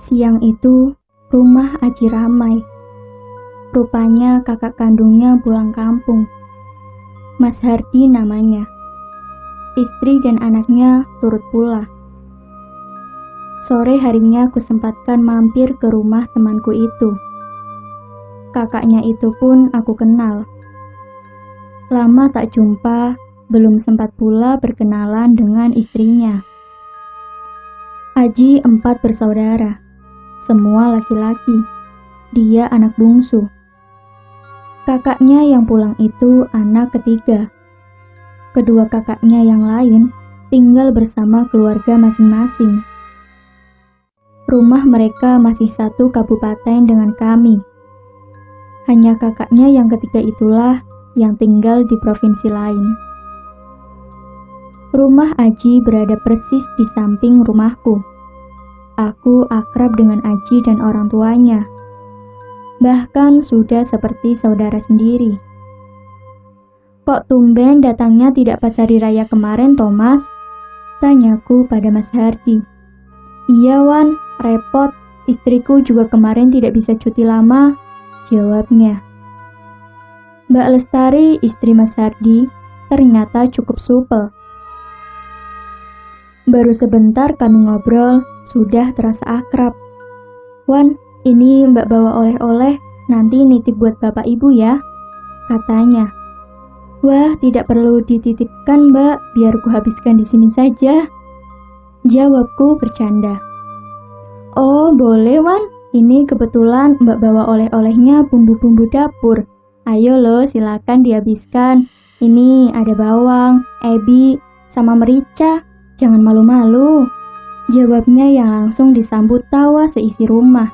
Siang itu, rumah Aji ramai. Rupanya kakak kandungnya pulang kampung. Mas Hardi namanya. Istri dan anaknya turut pula. Sore harinya kusempatkan mampir ke rumah temanku itu. Kakaknya itu pun aku kenal. Lama tak jumpa, belum sempat pula berkenalan dengan istrinya. Aji 4 bersaudara, semua laki-laki. Dia anak bungsu. Kakaknya yang pulang itu anak ketiga. Kedua kakaknya yang lain tinggal bersama keluarga masing-masing. Rumah mereka masih satu kabupaten dengan kami. Hanya kakaknya yang ketiga itulah yang tinggal di provinsi lain. Rumah Aji berada persis di samping rumahku. Aku akrab dengan Aji dan orang tuanya. Bahkan sudah seperti saudara sendiri. Kok tumben datangnya tidak pas hari raya kemarin, Thomas? Tanyaku pada Mas Hardi. Iya, Wan, repot. Istriku juga kemarin tidak bisa cuti lama, jawabnya. Mbak Lestari, istri Mas Hardi, ternyata cukup supel. Baru sebentar kami ngobrol, sudah terasa akrab. Wan, ini Mbak bawa oleh-oleh, nanti nitip buat bapak ibu ya, katanya. Wah, tidak perlu dititipkan Mbak, biar ku habiskan di sini saja, jawabku bercanda. Oh, boleh Wan, ini kebetulan Mbak bawa oleh-olehnya bumbu-bumbu dapur. Ayo loh, silakan dihabiskan. Ini ada bawang, ebi, sama merica, jangan malu-malu, jawabnya yang langsung disambut tawa seisi rumah.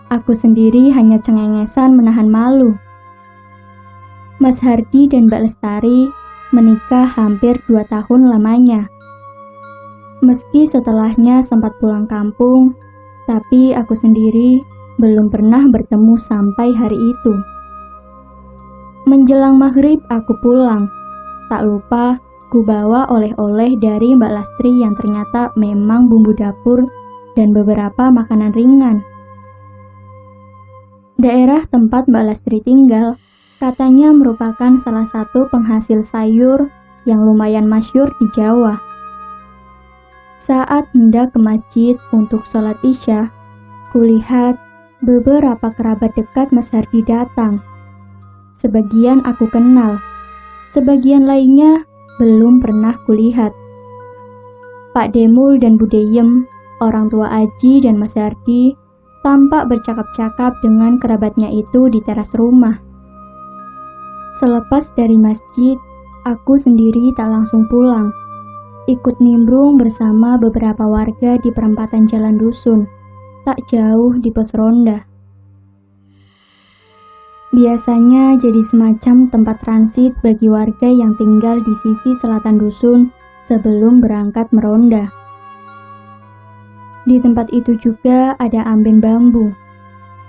Aku sendiri hanya cengengesan menahan malu. Mas Hardi dan Mbak Lestari menikah hampir 2 tahun lamanya. Meski setelahnya sempat pulang kampung, tapi aku sendiri belum pernah bertemu sampai hari itu. Menjelang maghrib aku pulang. Tak lupa ku bawa oleh-oleh dari Mbak Lastri yang ternyata memang bumbu dapur dan beberapa makanan ringan. Daerah tempat Mbak Lastri tinggal katanya merupakan salah satu penghasil sayur yang lumayan masyhur di Jawa. Saat hendak ke masjid untuk sholat Isya, kulihat beberapa kerabat dekat Mas Hardi datang. Sebagian aku kenal, sebagian lainnya belum pernah kulihat. Pak Demul dan Bu Deyem, orang tua Aji dan Mas Hardi, tampak bercakap-cakap dengan kerabatnya itu di teras rumah. Selepas dari masjid, aku sendiri tak langsung pulang. Ikut nimbrung bersama beberapa warga di perempatan jalan dusun, tak jauh di pos ronda. Biasanya jadi semacam tempat transit bagi warga yang tinggal di sisi selatan dusun sebelum berangkat meronda. Di tempat itu juga ada amben bambu,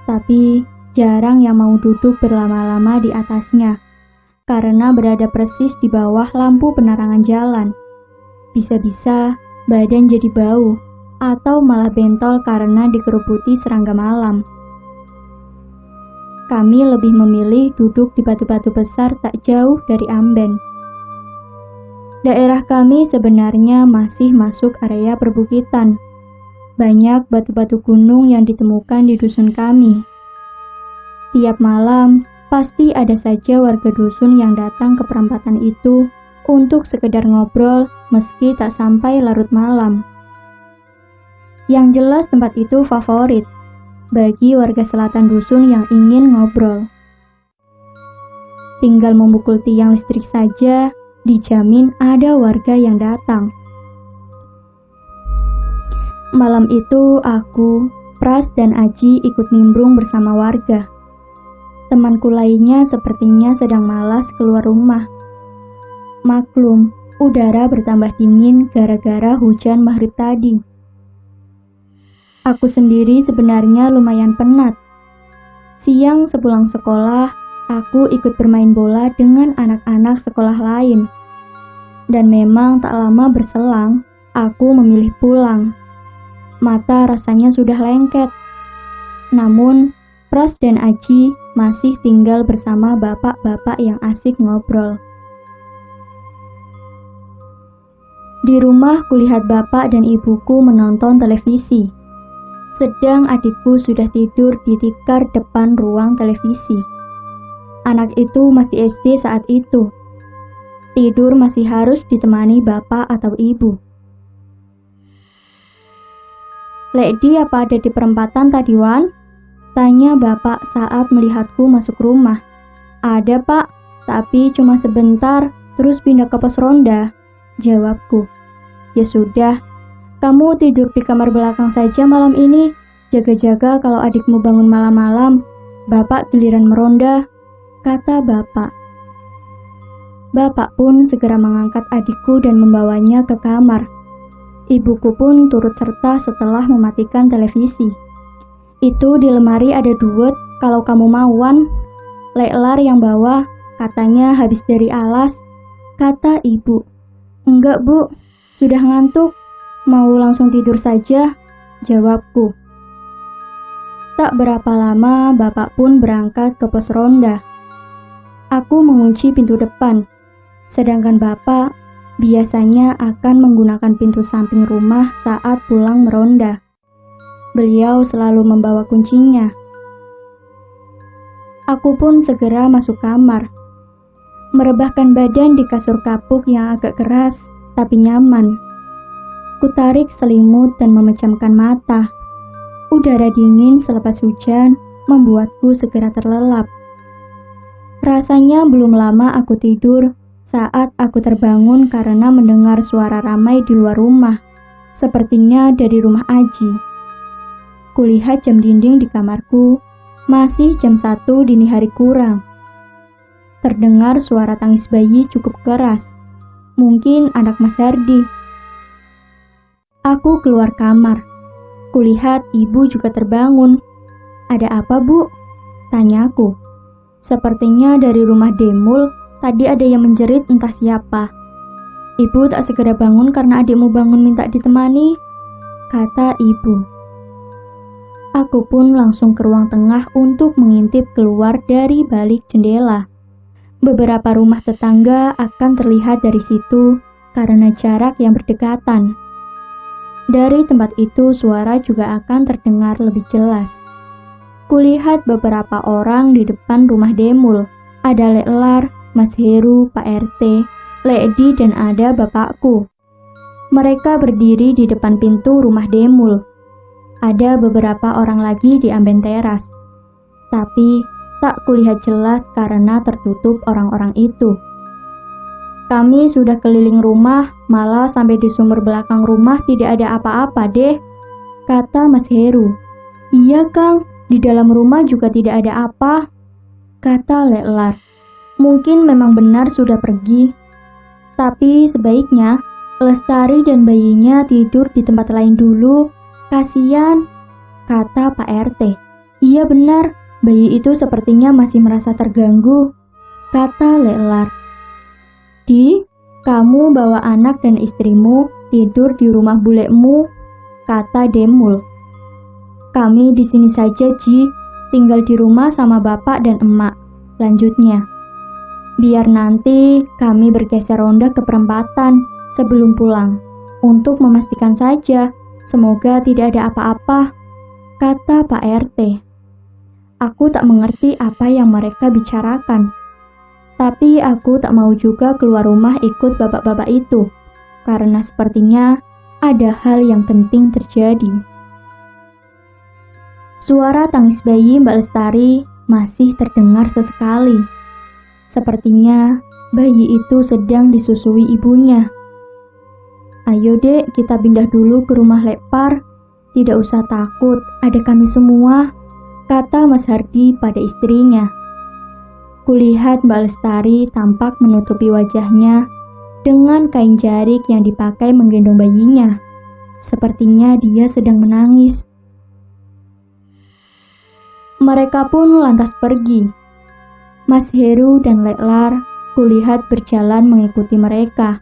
tapi jarang yang mau duduk berlama-lama di atasnya, karena berada persis di bawah lampu penerangan jalan. Bisa-bisa badan jadi bau, atau malah bentol karena dikerubuti serangga malam. Kami lebih memilih duduk di batu-batu besar tak jauh dari amben. Daerah kami sebenarnya masih masuk area perbukitan. Banyak batu-batu gunung yang ditemukan di dusun kami. Tiap malam, pasti ada saja warga dusun yang datang ke perempatan itu untuk sekedar ngobrol meski tak sampai larut malam. Yang jelas tempat itu favorit bagi warga selatan dusun yang ingin ngobrol. Tinggal memukul tiang listrik saja, dijamin ada warga yang datang. Malam itu aku, Pras dan Aji ikut nimbrung bersama warga. Temanku lainnya sepertinya sedang malas keluar rumah. Maklum, udara bertambah dingin gara-gara hujan maghrib tadi. Aku sendiri sebenarnya lumayan penat. Siang sepulang sekolah, aku ikut bermain bola dengan anak-anak sekolah lain. Dan memang tak lama berselang, aku memilih pulang. Mata rasanya sudah lengket. Namun, Pras dan Aji masih tinggal bersama bapak-bapak yang asik ngobrol. Di rumah kulihat bapak dan ibuku menonton televisi. Sedang adikku sudah tidur di tikar depan ruang televisi. Anak itu masih SD saat itu. Tidur masih harus ditemani bapak atau ibu. "Lady, apa ada di perempatan tadi, Wan?" tanya bapak saat melihatku masuk rumah. "Ada, Pak, tapi cuma sebentar, terus pindah ke pos ronda," jawabku. "Ya sudah, kamu tidur di kamar belakang saja malam ini. Jaga-jaga kalau adikmu bangun malam-malam. Bapak giliran meronda," kata bapak. Bapak pun segera mengangkat adikku dan membawanya ke kamar. Ibuku pun turut serta setelah mematikan televisi. "Itu di lemari ada duet, kalau kamu mau, Wan." "Leklar yang bawa, katanya habis dari alas," kata ibu. "Enggak, Bu, sudah ngantuk. Mau langsung tidur saja," jawabku. Tak berapa lama bapak pun berangkat ke pos ronda. Aku mengunci pintu depan, sedangkan bapak biasanya akan menggunakan pintu samping rumah saat pulang meronda. Beliau selalu membawa kuncinya. Aku pun segera masuk kamar, merebahkan badan di kasur kapuk yang agak keras tapi nyaman. Kutarik selimut dan memejamkan mata. Udara dingin selepas hujan membuatku segera terlelap. Rasanya belum lama aku tidur saat aku terbangun karena mendengar suara ramai di luar rumah, sepertinya dari rumah Aji. Kulihat jam dinding di kamarku, masih jam 1 dini hari kurang. Terdengar suara tangis bayi cukup keras, mungkin anak Mas Hardi. Aku keluar kamar. Kulihat ibu juga terbangun. "Ada apa, Bu?" tanyaku. "Sepertinya dari rumah Demul tadi ada yang menjerit entah siapa." "Ibu tak segera bangun karena adikmu bangun minta ditemani," kata ibu. Aku pun langsung ke ruang tengah untuk mengintip keluar dari balik jendela. Beberapa rumah tetangga akan terlihat dari situ karena jarak yang berdekatan. Dari tempat itu suara juga akan terdengar lebih jelas. Kulihat beberapa orang di depan rumah Demul. Ada Leklar, Mas Heru, Pak RT, Lady, dan ada bapakku. Mereka berdiri di depan pintu rumah Demul. Ada beberapa orang lagi di amben teras, tapi tak kulihat jelas karena tertutup orang-orang itu. "Kami sudah keliling rumah, malah sampai di sumur belakang rumah tidak ada apa-apa deh," kata Mas Heru. "Iya, Kang, di dalam rumah juga tidak ada apa," kata Leklar. "Mungkin memang benar sudah pergi. Tapi sebaiknya Lestari dan bayinya tidur di tempat lain dulu, kasihan," kata Pak RT. "Iya benar, bayi itu sepertinya masih merasa terganggu," kata Leklar. "Di, kamu bawa anak dan istrimu tidur di rumah bulekmu," kata Demul. "Kami di sini saja, Ji, tinggal di rumah sama bapak dan emak," lanjutnya. "Biar nanti kami bergeser ronda ke perempatan sebelum pulang, untuk memastikan saja, semoga tidak ada apa-apa," kata Pak RT. Aku tak mengerti apa yang mereka bicarakan. Tapi aku tak mau juga keluar rumah ikut bapak-bapak itu, karena sepertinya ada hal yang penting terjadi. Suara tangis bayi Mbak Lestari masih terdengar sesekali. Sepertinya bayi itu sedang disusui ibunya. "Ayo dek, kita pindah dulu ke rumah Lekpar. Tidak usah takut, ada kami semua," kata Mas Hardi pada istrinya. Kulihat Mbak Lestari tampak menutupi wajahnya dengan kain jarik yang dipakai menggendong bayinya. Sepertinya dia sedang menangis. Mereka pun lantas pergi. Mas Heru dan Leklar kulihat berjalan mengikuti mereka.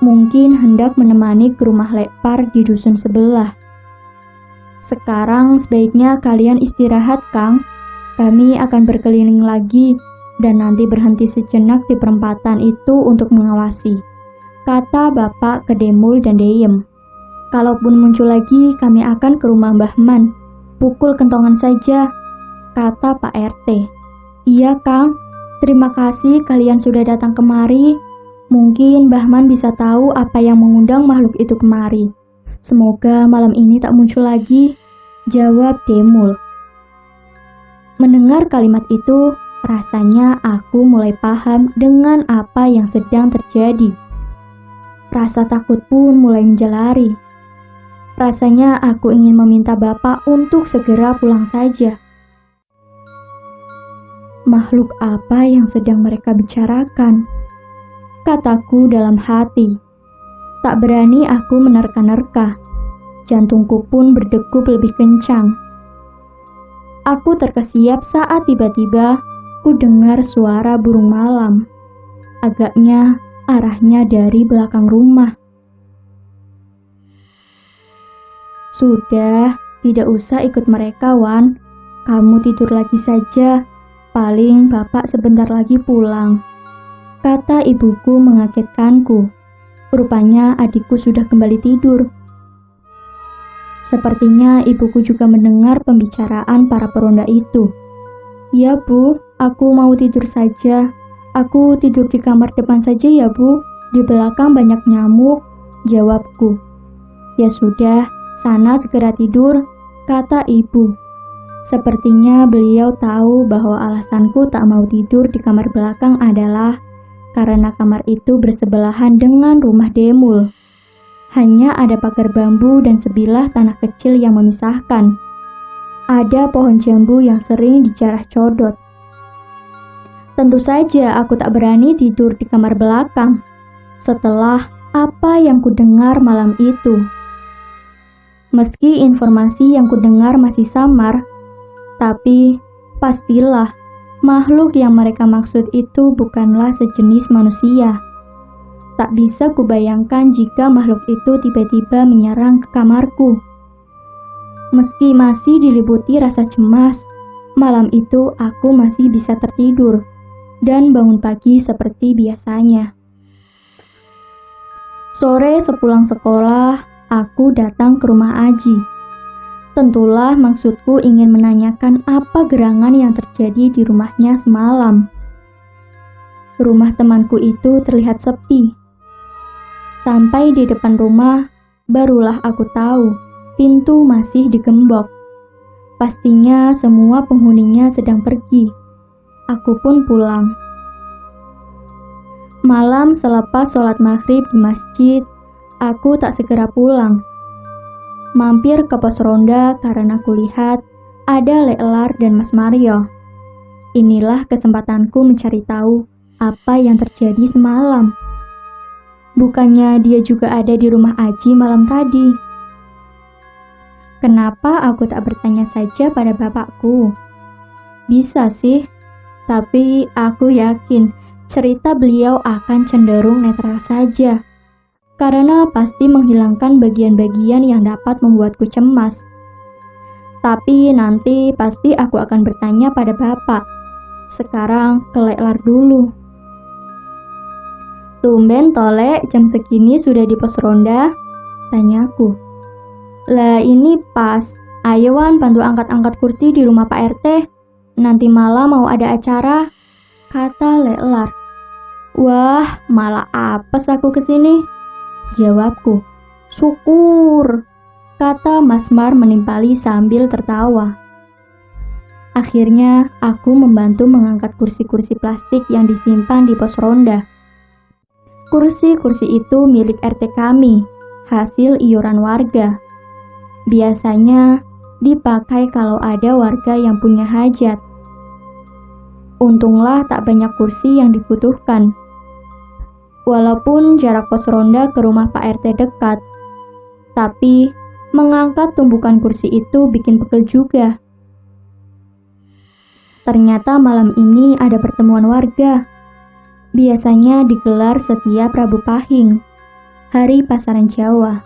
Mungkin hendak menemani ke rumah Lekpar di dusun sebelah. Sekarang sebaiknya kalian istirahat, Kang. Kami akan berkeliling lagi dan nanti berhenti sejenak di perempatan itu untuk mengawasi, kata Bapak ke Demul dan Deyem. Kalaupun muncul lagi, kami akan ke rumah Mbah Man. Pukul kentongan saja, kata Pak RT. Iya, Kang. Terima kasih kalian sudah datang kemari. Mungkin Mbah Man bisa tahu apa yang mengundang makhluk itu kemari. Semoga malam ini tak muncul lagi, jawab Demul. Mendengar kalimat itu, rasanya aku mulai paham dengan apa yang sedang terjadi. Rasa takut pun mulai menjalari. Rasanya aku ingin meminta Bapak untuk segera pulang saja. Makhluk apa yang sedang mereka bicarakan? Kataku dalam hati. Tak berani aku menerka-nerka. Jantungku pun berdegup lebih kencang. Aku terkesiap saat tiba-tiba ku dengar suara burung malam. Agaknya arahnya dari belakang rumah. Sudah, tidak usah ikut mereka, Wan. Kamu tidur lagi saja. Paling Bapak sebentar lagi pulang, kata ibuku mengagetkanku. Rupanya adikku sudah kembali tidur. Sepertinya ibuku juga mendengar pembicaraan para peronda itu. Ya, Bu, aku mau tidur saja. Aku tidur di kamar depan saja ya, Bu. Di belakang banyak nyamuk, jawabku. Ya sudah, sana segera tidur, kata ibu. Sepertinya beliau tahu bahwa alasanku tak mau tidur di kamar belakang adalah karena kamar itu bersebelahan dengan rumah Demul. Hanya ada pagar bambu dan sebilah tanah kecil yang memisahkan. Ada pohon jambu yang sering dijarah codot. Tentu saja aku tak berani tidur di kamar belakang setelah apa yang kudengar malam itu. Meski informasi yang kudengar masih samar, tapi pastilah makhluk yang mereka maksud itu bukanlah sejenis manusia. Tak bisa kubayangkan jika makhluk itu tiba-tiba menyerang ke kamarku. Meski masih diliputi rasa cemas, malam itu aku masih bisa tertidur dan bangun pagi seperti biasanya. Sore sepulang sekolah, aku datang ke rumah Aji. Tentulah maksudku ingin menanyakan apa gerangan yang terjadi di rumahnya semalam. Rumah temanku itu terlihat sepi. Sampai di depan rumah, barulah aku tahu pintu masih digembok. Pastinya semua penghuninya sedang pergi. Aku pun pulang. Malam selepas sholat maghrib di masjid, aku tak segera pulang. Mampir ke pos ronda karena kulihat ada Leklar dan Mas Mario. Inilah kesempatanku mencari tahu apa yang terjadi semalam. Bukannya dia juga ada di rumah Aji malam tadi. Kenapa aku tak bertanya saja pada bapakku? Bisa sih, tapi aku yakin cerita beliau akan cenderung netral saja. Karena pasti menghilangkan bagian-bagian yang dapat membuatku cemas. Tapi nanti pasti aku akan bertanya pada bapak. Sekarang ke Leklar dulu. Tumben Tolek, jam segini sudah di pos ronda? Tanyaku. Lah ini pas, ayo Wan bantu angkat-angkat kursi di rumah Pak RT. Nanti malam mau ada acara, kata Leklar. Wah, malah apes aku kesini, jawabku. Syukur, kata Mas Mar menimpali sambil tertawa. Akhirnya aku membantu mengangkat kursi-kursi plastik yang disimpan di pos ronda. Kursi-kursi itu milik RT kami, hasil iuran warga. Biasanya dipakai kalau ada warga yang punya hajat. Untunglah tak banyak kursi yang dibutuhkan. Walaupun jarak pos ronda ke rumah Pak RT dekat, tapi mengangkat tumpukan kursi itu bikin pegel juga. Ternyata malam ini ada pertemuan warga. Biasanya digelar setiap Rabu Pahing, hari pasaran Jawa.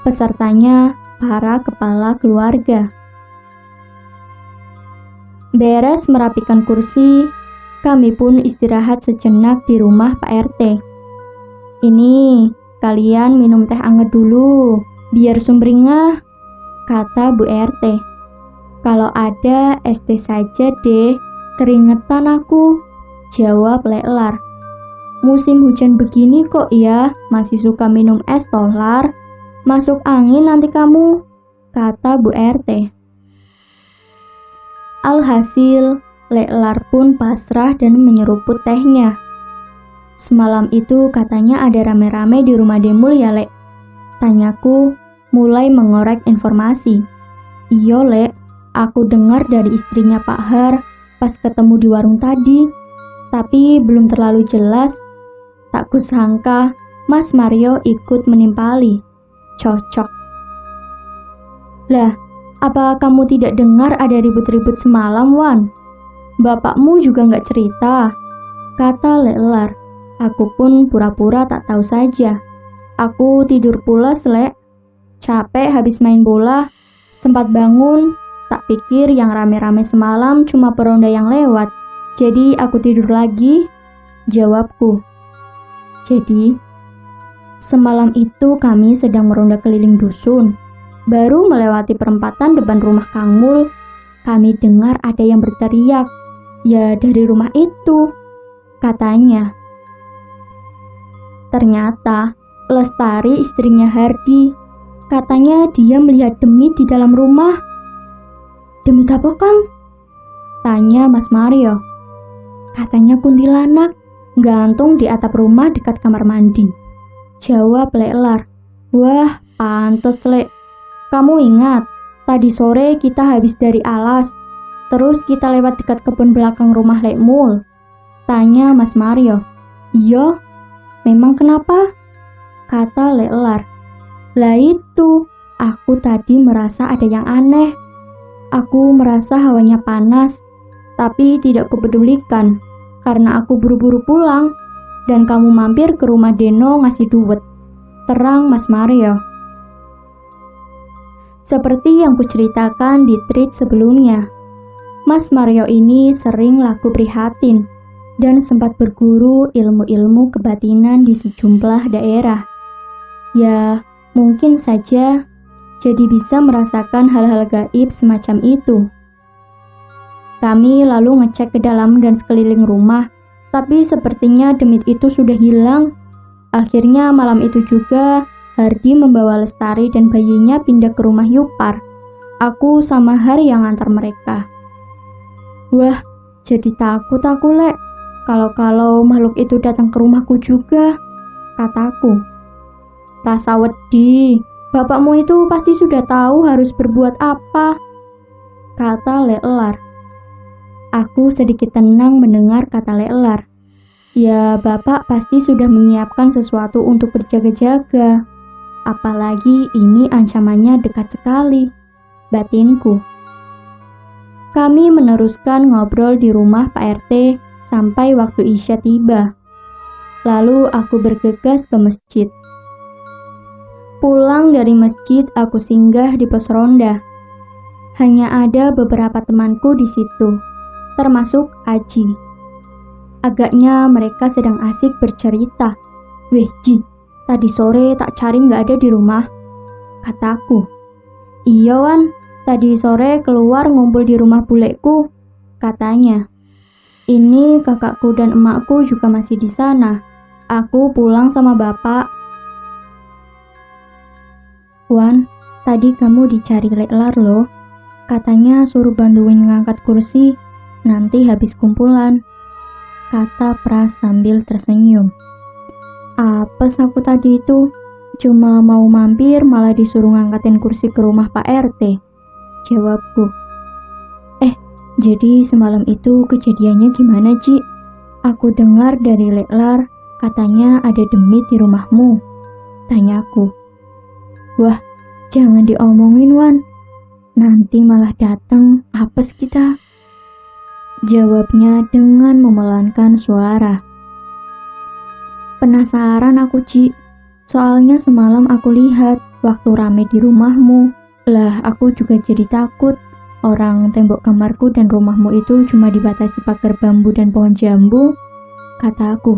Pesertanya para kepala keluarga. Beres merapikan kursi, kami pun istirahat sejenak di rumah Pak RT. Ini, kalian minum teh anget dulu, biar sumringah, kata Bu RT. Kalau ada es teh saja deh, keringetan aku, jawab Leklar. Musim hujan begini kok ya, masih suka minum es tolar, masuk angin nanti kamu, kata Bu RT. Alhasil, Leklar pun pasrah dan menyeruput tehnya. Semalam itu katanya ada rame-rame di rumah Demul ya, Lek? Tanyaku, mulai mengorek informasi. Iyo, Lek, aku dengar dari istrinya Pak Har pas ketemu di warung tadi, tapi belum terlalu jelas. Tak kusangka Mas Mario ikut menimpali. Cocok. Lah, apa kamu tidak dengar ada ribut-ribut semalam, Wan? Bapakmu juga nggak cerita, kata Leklar. Aku pun pura-pura tak tahu saja. Aku tidur pulas, Lek. Capek habis main bola, sempat bangun, tak pikir yang rame-rame semalam cuma peronda yang lewat. Jadi aku tidur lagi, jawabku. Jadi, semalam itu kami sedang meronda keliling dusun. Baru melewati perempatan depan rumah Kang Mul, kami dengar ada yang berteriak. Ya dari rumah itu, katanya. Ternyata Lestari istrinya Hardi. Katanya dia melihat demit di dalam rumah. Demit apa, Kang? Tanya Mas Mario. Katanya kuntilanak, gantung di atap rumah dekat kamar mandi, jawab Leklar. Wah, pantes, Lek. Kamu ingat, tadi sore kita habis dari alas, terus kita lewat dekat kebun belakang rumah Lek Mul, tanya Mas Mario. Iya, memang kenapa? Kata Leklar. Lah itu, aku tadi merasa ada yang aneh. Aku merasa hawanya panas, tapi tidak kupedulikan karena aku buru-buru pulang dan kamu mampir ke rumah Deno ngasih duit, terang Mas Mario. Seperti yang kuceritakan di tweet sebelumnya, Mas Mario ini sering laku prihatin dan sempat berguru ilmu-ilmu kebatinan di sejumlah daerah. Ya, mungkin saja jadi bisa merasakan hal-hal gaib semacam itu. Kami lalu ngecek ke dalam dan sekeliling rumah, tapi sepertinya demit itu sudah hilang. Akhirnya malam itu juga Hardi membawa Lestari dan bayinya pindah ke rumah Yupar. Aku sama Har yang antar mereka. Wah, jadi takut aku, Lek. Kalau makhluk itu datang ke rumahku juga, kataku. Rasa wedi, bapakmu itu pasti sudah tahu harus berbuat apa, kata Leklar. Aku sedikit tenang mendengar kata Leklar. Ya, bapak pasti sudah menyiapkan sesuatu untuk berjaga-jaga. Apalagi ini ancamannya dekat sekali, batinku. Kami meneruskan ngobrol di rumah Pak RT sampai waktu Isya tiba. Lalu aku bergegas ke masjid. Pulang dari masjid, aku singgah di pos ronda. Hanya ada beberapa temanku di situ, termasuk Aji. Agaknya mereka sedang asik bercerita. Weh Ji, tadi sore tak cari nggak ada di rumah, kataku. Iya Wan, tadi sore keluar ngumpul di rumah bulekku, katanya. Ini kakakku dan emakku juga masih di sana. Aku pulang sama bapak. Wan, tadi kamu dicari Leklar loh. Katanya suruh bantuin ngangkat kursi, nanti habis kumpulan, kata Pras sambil tersenyum. Apes aku tadi itu, cuma mau mampir malah disuruh ngangkatin kursi ke rumah Pak RT, jawabku. Jadi semalam itu kejadiannya gimana, Ji? Aku dengar dari Leklar, katanya ada demit di rumahmu, tanyaku. Wah, jangan diomongin Wan, nanti malah datang apes kita, jawabnya dengan memelankan suara. Penasaran aku, Ci. Soalnya semalam aku lihat waktu rame di rumahmu, Lah, aku juga jadi takut. Orang tembok kamarku dan rumahmu itu cuma dibatasi pagar bambu dan pohon jambu, kataku.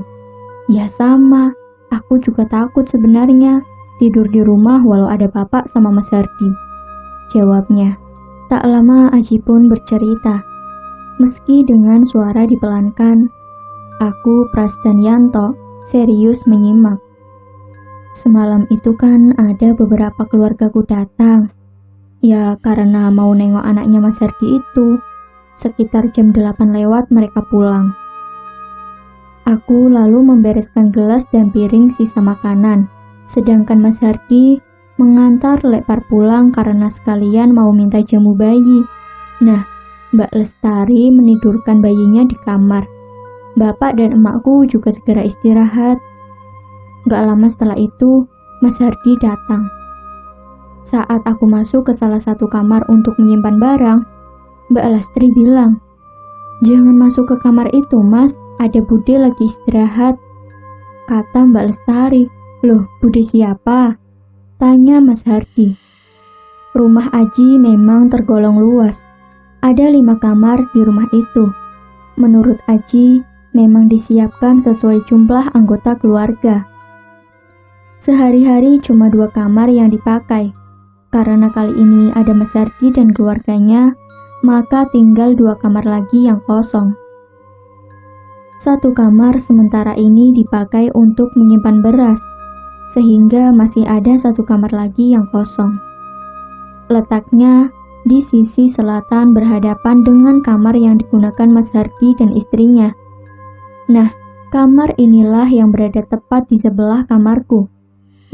Ya sama, aku juga takut sebenarnya tidur di rumah walau ada bapak sama Mas Hardi, jawabnya. Tak lama Aji pun bercerita. Meski dengan suara dipelankan, aku, Pras dan Yanto serius menyimak. Semalam itu kan ada beberapa keluargaku datang. Ya karena mau nengok anaknya Mas Hardi itu. Sekitar jam 8 lewat mereka pulang. Aku lalu membereskan gelas dan piring sisa makanan. Sedangkan Mas Hardi mengantar Lekpar pulang karena sekalian mau minta jamu bayi. Nah, Mbak Lestari menidurkan bayinya di kamar. Bapak dan emakku juga segera istirahat. Gak lama setelah itu, Mas Hardi datang. Saat aku masuk ke salah satu kamar untuk menyimpan barang, Mbak Lestari bilang, "Jangan masuk ke kamar itu, Mas. Ada Bude lagi istirahat." Kata Mbak Lestari. "Loh, Bude siapa?" Tanya Mas Hardi. Rumah Aji memang tergolong luas. Ada 5 kamar di rumah itu. Menurut Aji, memang disiapkan sesuai jumlah anggota keluarga. Sehari-hari cuma 2 kamar yang dipakai. Karena kali ini ada Mas Hardi dan keluarganya, maka tinggal 2 kamar lagi yang kosong. 1 kamar sementara ini dipakai untuk menyimpan beras, sehingga masih ada 1 kamar lagi yang kosong. Letaknya di sisi selatan berhadapan dengan kamar yang digunakan Mas Hardi dan istrinya. Nah, kamar inilah yang berada tepat di sebelah kamarku.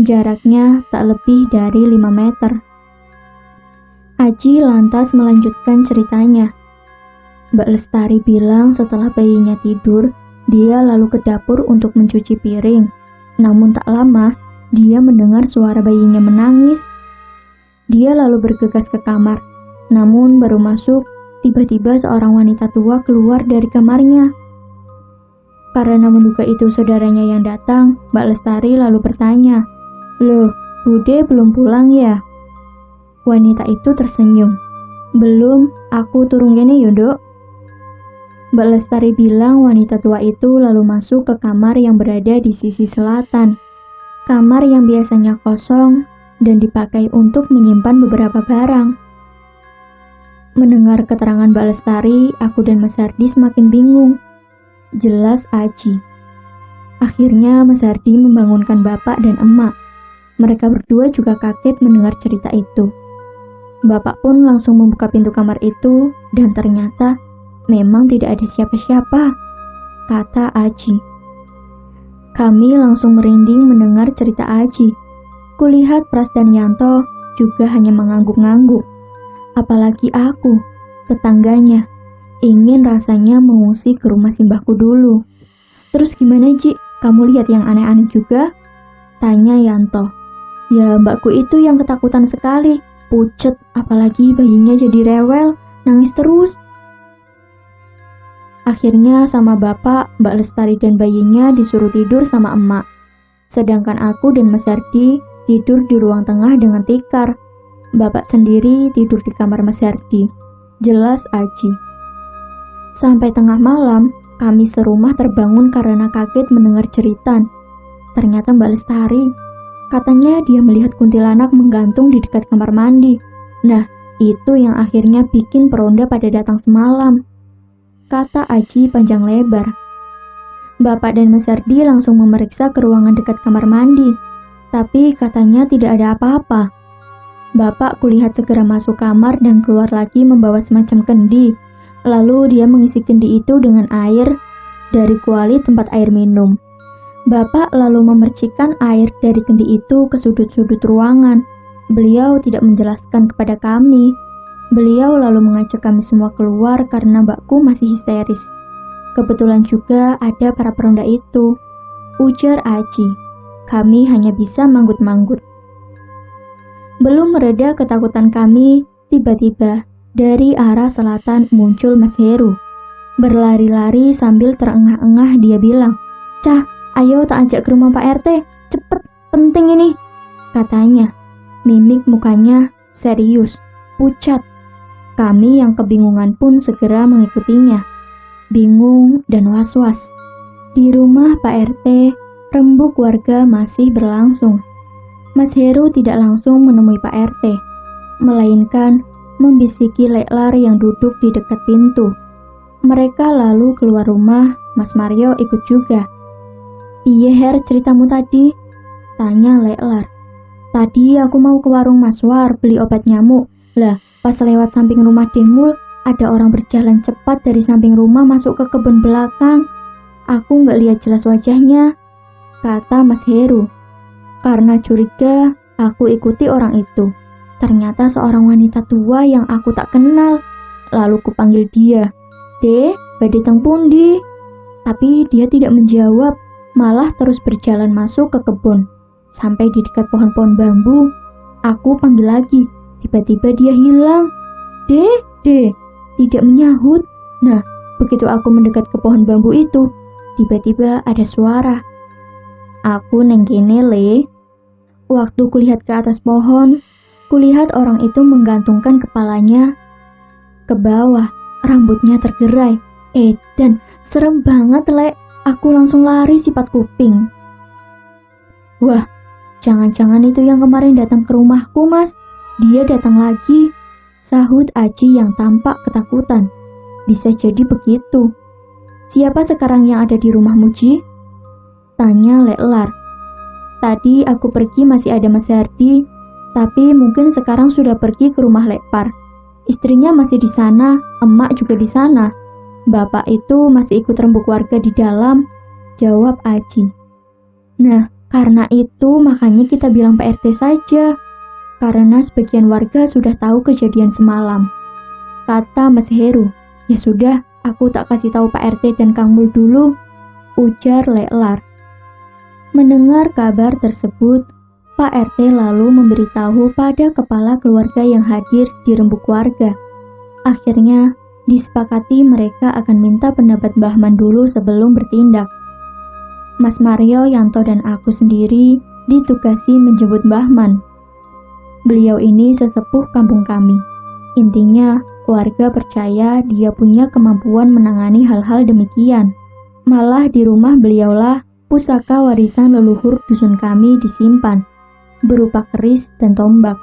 Jaraknya tak lebih dari 5 meter. Aji lantas melanjutkan ceritanya. Mbak Lestari bilang setelah bayinya tidur, dia lalu ke dapur untuk mencuci piring. Namun tak lama, dia mendengar suara bayinya menangis. Dia lalu bergegas ke kamar. Namun baru masuk, tiba-tiba seorang wanita tua keluar dari kamarnya. Karena menduga itu saudaranya yang datang, Mbak Lestari lalu bertanya, "Loh, Bude belum pulang ya?" Wanita itu tersenyum. "Belum, aku turun gini yuk, Mbak Lestari bilang wanita tua itu lalu masuk ke kamar yang berada di sisi selatan. Kamar yang biasanya kosong dan dipakai untuk menyimpan beberapa barang. Mendengar keterangan Mbak Lestari, aku dan Mas Hardi semakin bingung. Jelas Aji. Akhirnya Mas Hardi membangunkan bapak dan emak. Mereka berdua juga kaget mendengar cerita itu. Bapak pun langsung membuka pintu kamar itu dan ternyata memang tidak ada siapa-siapa, kata Aji. Kami langsung merinding mendengar cerita Aji. Kulihat Pras dan Yanto juga hanya mengangguk-ngangguk. Apalagi aku, tetangganya, ingin rasanya mengungsi ke rumah simbahku dulu. Terus gimana Ji? Kamu lihat yang aneh-aneh juga? Tanya Yanto. Ya mbakku itu yang ketakutan sekali. Pucet, apalagi bayinya jadi rewel, nangis terus. Akhirnya sama bapak, Mbak Lestari dan bayinya disuruh tidur sama emak. Sedangkan aku dan Mas Hardi tidur di ruang tengah dengan tikar. Bapak sendiri tidur di kamar Mas Hardi. Jelas Aji. Sampai tengah malam, kami serumah terbangun karena kaget mendengar jeritan. Ternyata Mbak Lestari, katanya dia melihat kuntilanak menggantung di dekat kamar mandi. Nah, itu yang akhirnya bikin peronda pada datang semalam, kata Aji panjang lebar. Bapak dan Mas Hardi langsung memeriksa ke ruangan dekat kamar mandi, tapi katanya tidak ada apa-apa. Bapak kulihat segera masuk kamar dan keluar lagi membawa semacam kendi. Lalu dia mengisi kendi itu dengan air dari kuali tempat air minum. Bapak lalu memercikkan air dari kendi itu ke sudut-sudut ruangan. Beliau tidak menjelaskan kepada kami. Beliau lalu mengajak kami semua keluar karena mbakku masih histeris. Kebetulan juga ada para peronda itu, ujar Aji. Kami hanya bisa manggut-manggut. Belum mereda ketakutan kami, tiba-tiba dari arah selatan muncul Mas Heru. Berlari-lari sambil terengah-engah dia bilang, "Cah, ayo tak ajak ke rumah Pak RT, cepet, penting ini," katanya. Mimik mukanya serius, pucat. Kami yang kebingungan pun segera mengikutinya. Bingung dan was-was. Di rumah Pak RT, rembuk warga masih berlangsung. Mas Heru tidak langsung menemui Pak RT, melainkan membisiki Leklar yang duduk di dekat pintu. Mereka lalu keluar rumah, Mas Mario ikut juga. "Iya Her, ceritamu tadi?" tanya Leklar. "Tadi aku mau ke warung Mas War beli obat nyamuk. Lah, pas lewat samping rumah Demul, ada orang berjalan cepat dari samping rumah masuk ke kebun belakang. Aku nggak lihat jelas wajahnya," kata Mas Heru. Karena curiga, aku ikuti orang itu. Ternyata seorang wanita tua yang aku tak kenal. Lalu kupanggil dia, "Dek, badhe teng pundi?" Tapi dia tidak menjawab, malah terus berjalan masuk ke kebun. Sampai di dekat pohon-pohon bambu, aku panggil lagi. Tiba-tiba dia hilang. Dek, tidak menyahut. Nah, begitu aku mendekat ke pohon bambu itu, tiba-tiba ada suara. "Aku neng kene le." Waktu kulihat ke atas pohon, kulihat orang itu menggantungkan kepalanya ke bawah, rambutnya tergerai. Dan serem banget le. Aku langsung lari sifat kuping. "Wah, jangan-jangan itu yang kemarin datang ke rumahku mas. Dia datang lagi," sahut Aji yang tampak ketakutan. "Bisa jadi begitu." "Siapa sekarang yang ada di rumah Muji?" tanya Leklar. "Tadi aku pergi masih ada Mas Hardi, tapi mungkin sekarang sudah pergi ke rumah Lekpar. Istrinya masih di sana, emak juga di sana. Bapak itu masih ikut rembuk warga di dalam," jawab Aji. "Nah, karena itu makanya kita bilang Pak RT saja. Karena sebagian warga sudah tahu kejadian semalam," kata Mas Heru. "Ya sudah, aku tak kasih tahu Pak RT dan Kang Mul dulu," ujar Leklar. Mendengar kabar tersebut, Pak RT lalu memberitahu pada kepala keluarga yang hadir di rembuk warga. Akhirnya, disepakati mereka akan minta pendapat Mbah Man dulu sebelum bertindak. Mas Mario, Yanto, dan aku sendiri ditugasi menjemput Mbah Man. Beliau ini sesepuh kampung kami. Intinya, warga percaya dia punya kemampuan menangani hal-hal demikian. Malah di rumah beliaulah pusaka warisan leluhur dusun kami disimpan, berupa keris dan tombak.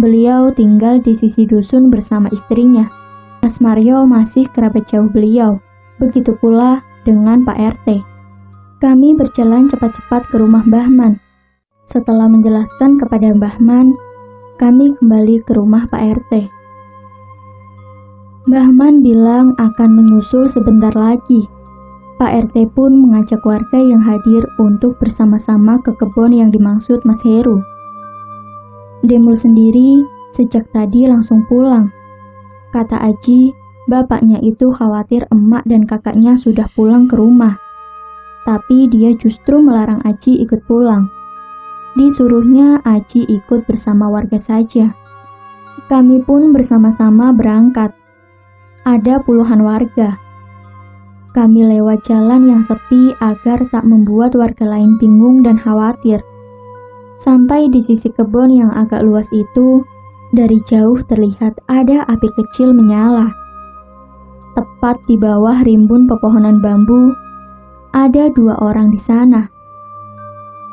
Beliau tinggal di sisi dusun bersama istrinya. Mas Mario masih kerabat jauh beliau, begitu pula dengan Pak RT. Kami berjalan cepat-cepat ke rumah Mbah Man. Setelah menjelaskan kepada Mbah Man, kami kembali ke rumah Pak RT. Mbah Man bilang akan menyusul sebentar lagi. Pak RT pun mengajak warga yang hadir untuk bersama-sama ke kebun yang dimaksud Mas Heru. Demul sendiri sejak tadi langsung pulang. Kata Aji, bapaknya itu khawatir emak dan kakaknya sudah pulang ke rumah. Tapi dia justru melarang Aji ikut pulang. Disuruhnya Aji ikut bersama warga saja. Kami pun bersama-sama berangkat. Ada puluhan warga. Kami lewat jalan yang sepi agar tak membuat warga lain bingung dan khawatir. Sampai di sisi kebun yang agak luas itu, dari jauh terlihat ada api kecil menyala. Tepat di bawah rimbun pepohonan bambu, ada 2 orang di sana.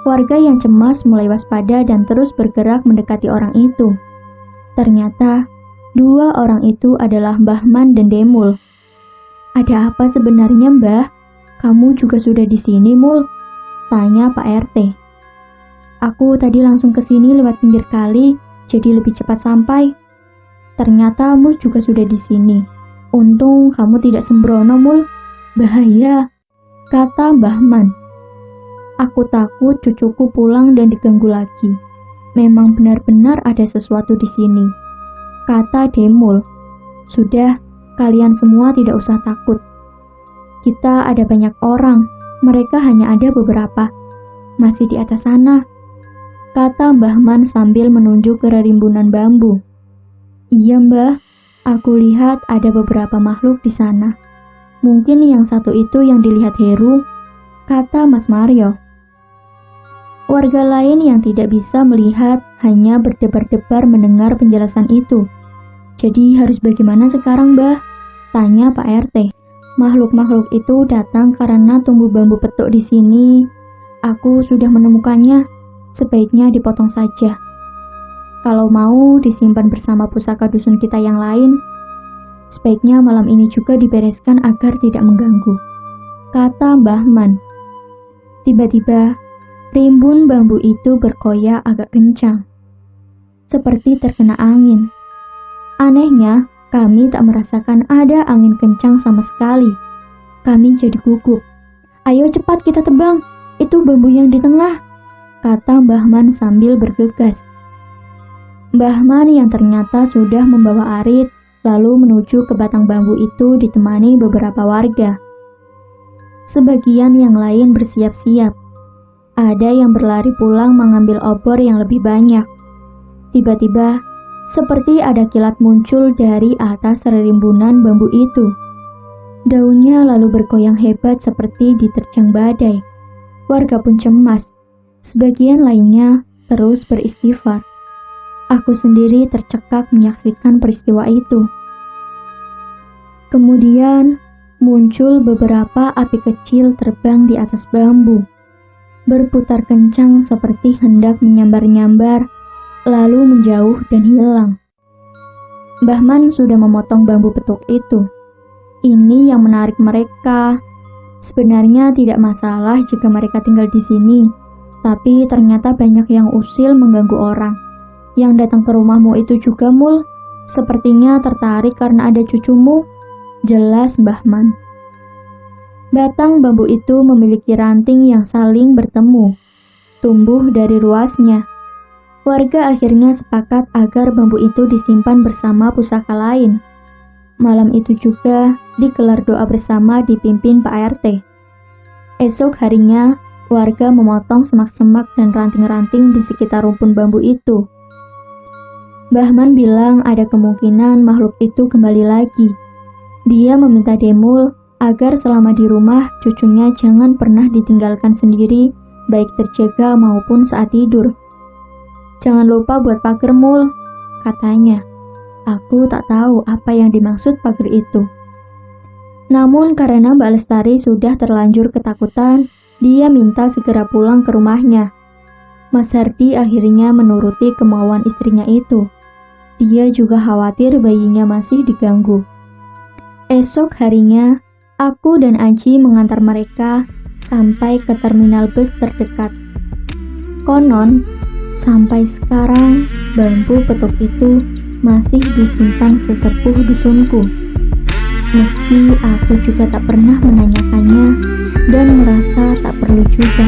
Warga yang cemas mulai waspada dan terus bergerak mendekati orang itu. Ternyata, 2 orang itu adalah Mbah Man dan Demul. "Ada apa sebenarnya, Mbah? Kamu juga sudah di sini, Mul?" tanya Pak RT. "Aku tadi langsung ke sini lewat pinggir kali, jadi lebih cepat sampai. Ternyata Mul juga sudah di sini. Untung kamu tidak sembrono, Mul. Bahaya," kata Mbah Man. "Aku takut cucuku pulang dan diganggu lagi. Memang benar-benar ada sesuatu di sini," kata Demul. "Sudah, kalian semua tidak usah takut. Kita ada banyak orang, mereka hanya ada beberapa. Masih di atas sana," kata Mbah Man sambil menunjuk ke rimbunan bambu. "Iya Mbah, aku lihat ada beberapa makhluk di sana. Mungkin yang satu itu yang dilihat Heru," kata Mas Mario. Warga lain yang tidak bisa melihat hanya berdebar-debar mendengar penjelasan itu. Jadi harus bagaimana sekarang, Mbah? Tanya Pak RT. Makhluk-makhluk itu datang karena tumbuh bambu petuk di sini. Aku sudah menemukannya. Sebaiknya dipotong saja. Kalau mau disimpan bersama pusaka dusun kita yang lain, sebaiknya malam ini juga dibereskan agar tidak mengganggu, kata Mbah Man. Tiba-tiba, rimbun bambu itu berkoyak agak kencang, seperti terkena angin. Anehnya, kami tak merasakan ada angin kencang sama sekali. Kami jadi gugup. Ayo cepat kita tebang, itu bambu yang di tengah, kata Mbah Man sambil bergegas. Mbah Man yang ternyata sudah membawa arit, lalu menuju ke batang bambu itu ditemani beberapa warga. Sebagian yang lain bersiap-siap. Ada yang berlari pulang mengambil obor yang lebih banyak. Tiba-tiba, seperti ada kilat muncul dari atas rimbunan bambu itu. Daunnya lalu bergoyang hebat seperti diterjang badai. Warga pun cemas. Sebagian lainnya terus beristighfar. Aku sendiri tercekak menyaksikan peristiwa itu. Kemudian muncul beberapa api kecil terbang di atas bambu, berputar kencang seperti hendak menyambar-nyambar, lalu menjauh dan hilang. Mbah Man sudah memotong bambu petuk itu. Ini yang menarik mereka. Sebenarnya tidak masalah jika mereka tinggal di sini, tapi ternyata banyak yang usil mengganggu orang. Yang datang ke rumahmu itu juga, Mul. Sepertinya tertarik karena ada cucumu, jelas Mbah Man. Batang bambu itu memiliki ranting yang saling bertemu, tumbuh dari ruasnya. Warga akhirnya sepakat agar bambu itu disimpan bersama pusaka lain. Malam itu juga digelar doa bersama dipimpin Pak RT. Esok harinya, warga memotong semak-semak dan ranting-ranting di sekitar rumpun bambu itu. Mbah Man bilang ada kemungkinan makhluk itu kembali lagi. Dia meminta Demul agar selama di rumah cucunya jangan pernah ditinggalkan sendiri, baik terjaga maupun saat tidur. Jangan lupa buat pagar, Mul, katanya. Aku tak tahu apa yang dimaksud pagar itu. Namun karena Mbak Lestari sudah terlanjur ketakutan, dia minta segera pulang ke rumahnya. Mas Hardi akhirnya menuruti kemauan istrinya itu. Dia juga khawatir bayinya masih diganggu. Esok harinya, aku dan Aji mengantar mereka sampai ke terminal bus terdekat. Konon, sampai sekarang bambu petuk itu masih disimpan sesepuh dusunku. Meski aku juga tak pernah menanyakannya dan merasa tak perlu juga.